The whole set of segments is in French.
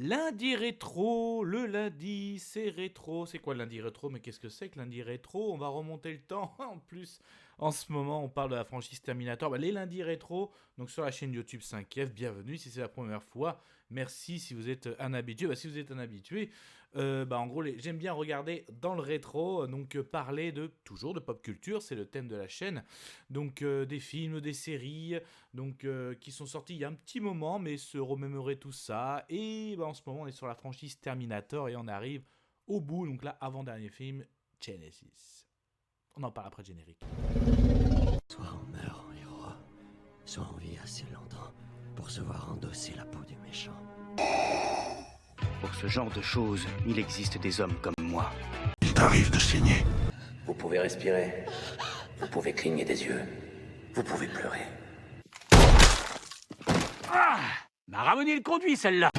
Lundi rétro, le lundi c'est rétro. C'est quoi le lundi rétro? Mais qu'est-ce que c'est que lundi rétro? On va remonter le temps. En plus, en ce moment, on parle de la franchise Terminator. Les lundis rétro, donc sur la chaîne YouTube 5F, bienvenue si c'est la première fois. Merci si vous êtes un habitué. Si vous êtes un habitué, en gros, j'aime bien regarder dans le rétro, donc parler toujours de pop culture, c'est le thème de la chaîne. Donc des films, des séries, donc qui sont sortis il y a un petit moment, mais se remémorer tout ça. Et en ce moment, on est sur la franchise Terminator et on arrive au bout. Donc là, avant-dernier film, Genesis. On en parle après le générique. Soit on meurt en héros, soit on vit assez longtemps pour se voir endosser la peau du méchant. Pour ce genre de choses, il existe des hommes comme moi. Il t'arrive de saigner. Vous pouvez respirer, vous pouvez cligner des yeux, vous pouvez pleurer. M'a ramené le conduit, celle-là.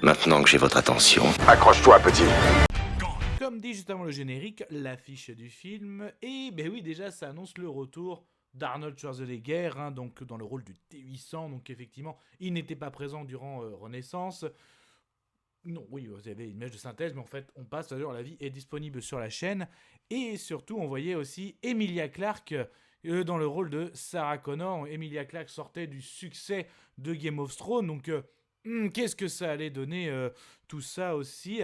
Maintenant que j'ai votre attention, Accroche-toi, petit. Comme dit juste avant le générique, l'affiche du film. Et oui, déjà, ça annonce le retour d'Arnold Schwarzenegger, donc dans le rôle du T-800. Donc effectivement, il n'était pas présent durant Renaissance. Non, oui, vous avez une image de synthèse, mais en fait, on passe. D'ailleurs, la vie est disponible sur la chaîne. Et surtout, on voyait aussi Emilia Clarke dans le rôle de Sarah Connor. Emilia Clarke sortait du succès de Game of Thrones. Donc, qu'est-ce que ça allait donner tout ça aussi?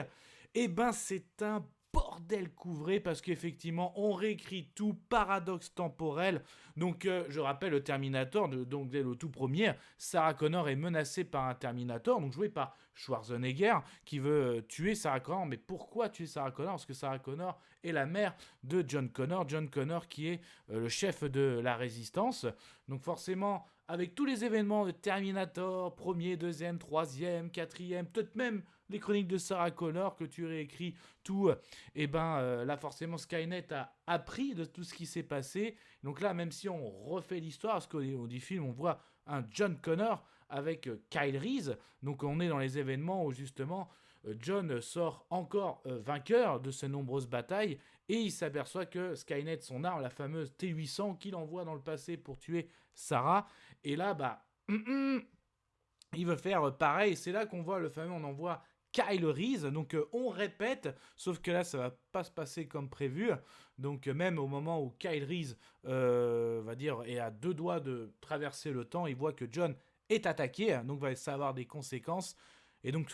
C'est un bordel couvré parce qu'effectivement, on réécrit tout, paradoxe temporel. Donc, je rappelle le Terminator, donc dès le tout premier, Sarah Connor est menacée par un Terminator, donc joué par Schwarzenegger, qui veut tuer Sarah Connor. Mais pourquoi tuer Sarah Connor? Parce que Sarah Connor est la mère de John Connor. John Connor qui est le chef de la résistance. Donc forcément, avec tous les événements de Terminator, premier, deuxième, troisième, quatrième, peut-être même les chroniques de Sarah Connor que tu réécris tout, là forcément Skynet a appris de tout ce qui s'est passé. Donc là, même si on refait l'histoire, parce qu'au du film on voit un John Connor avec Kyle Reese, donc on est dans les événements où justement John sort encore vainqueur de ces nombreuses batailles et il s'aperçoit que Skynet, son arme, la fameuse T-800 qu'il envoie dans le passé pour tuer Sarah, et là il veut faire pareil. C'est là qu'on voit le fameux, on envoie Kyle Reese, donc on répète, sauf que là ça va pas se passer comme prévu, donc même au moment où Kyle Reese est à deux doigts de traverser le temps, il voit que John est attaqué, donc ça va avoir des conséquences, et donc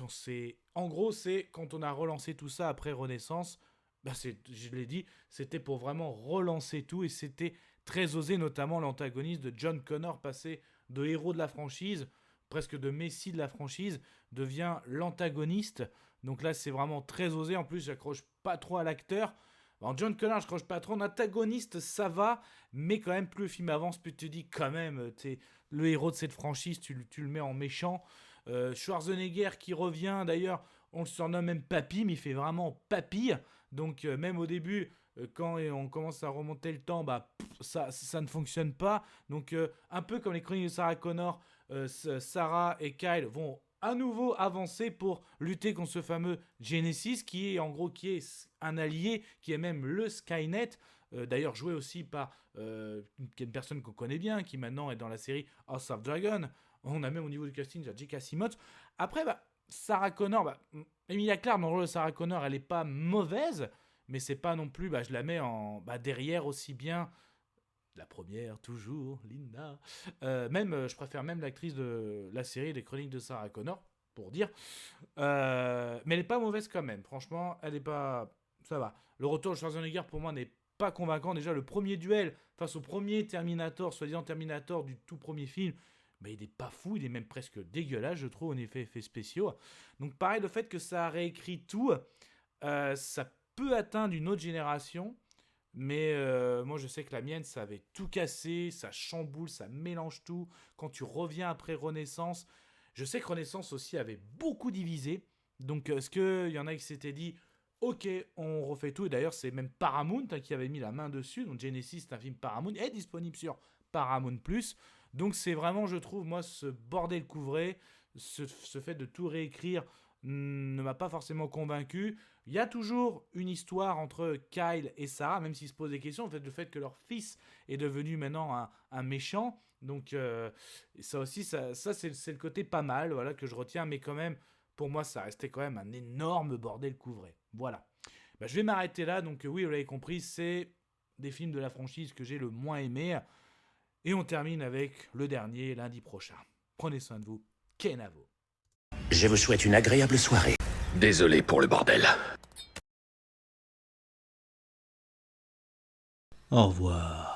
en gros c'est quand on a relancé tout ça après Renaissance, je l'ai dit, c'était pour vraiment relancer tout, et c'était très osé, notamment l'antagoniste de John Connor, passé de héros de la franchise, presque de messie de la franchise, devient l'antagoniste. Donc là, c'est vraiment très osé. En plus, j'accroche pas trop à l'acteur. John Connor, je croche pas trop. En antagoniste, ça va, mais quand même, plus le film avance, plus tu te dis quand même, t'es le héros de cette franchise, tu le mets en méchant. Schwarzenegger qui revient, d'ailleurs, on le surnomme même Papy, mais il fait vraiment Papy. Donc même au début, quand on commence à remonter le temps, ça ne fonctionne pas. Donc un peu comme les chroniques de Sarah Connor, Sarah et Kyle vont à nouveau avancer pour lutter contre ce fameux Genesis qui est un allié, qui est même le Skynet, d'ailleurs joué aussi par une personne qu'on connaît bien, qui maintenant est dans la série House of Dragon. On a même au niveau du casting J.K. Simmons. Après, Sarah Connor, Emilia Clarke dans le rôle de Sarah Connor, elle est pas mauvaise, mais c'est pas non plus, je la mets derrière aussi bien. La première, toujours, Linda. Je préfère même l'actrice de la série des Chroniques de Sarah Connor, pour dire. Mais elle n'est pas mauvaise quand même. Franchement, elle n'est pas... Ça va. Le retour de Schwarzenegger, pour moi, n'est pas convaincant. Déjà, le premier duel face au premier Terminator, soi-disant Terminator du tout premier film, il n'est pas fou, il est même presque dégueulasse, je trouve, en effet spéciaux. Donc pareil, le fait que ça a réécrit tout, ça peut atteindre une autre génération. Mais moi, je sais que la mienne, ça avait tout cassé, ça chamboule, ça mélange tout. Quand tu reviens après Renaissance, je sais que Renaissance aussi avait beaucoup divisé. Donc, est-ce qu'il y en a qui s'étaient dit, ok, on refait tout. Et d'ailleurs, c'est même Paramount qui avait mis la main dessus. Donc, Genesis, c'est un film Paramount, est disponible sur Paramount+. Donc, c'est vraiment, je trouve, moi, ce bordel couvré, ce fait de tout réécrire ne m'a pas forcément convaincu. Il y a toujours une histoire entre Kyle et Sarah, même s'ils se posent des questions, le fait que leur fils est devenu maintenant un méchant. Donc ça aussi, ça c'est le côté pas mal, voilà, que je retiens, mais quand même, pour moi, ça restait quand même un énorme bordel couvré. Voilà. Bah, je vais m'arrêter là, donc oui, vous l'avez compris, c'est des films de la franchise que j'ai le moins aimé. Et on termine avec le dernier, lundi prochain. Prenez soin de vous. Kenavo. Je vous souhaite une agréable soirée. Désolé pour le bordel. Au revoir.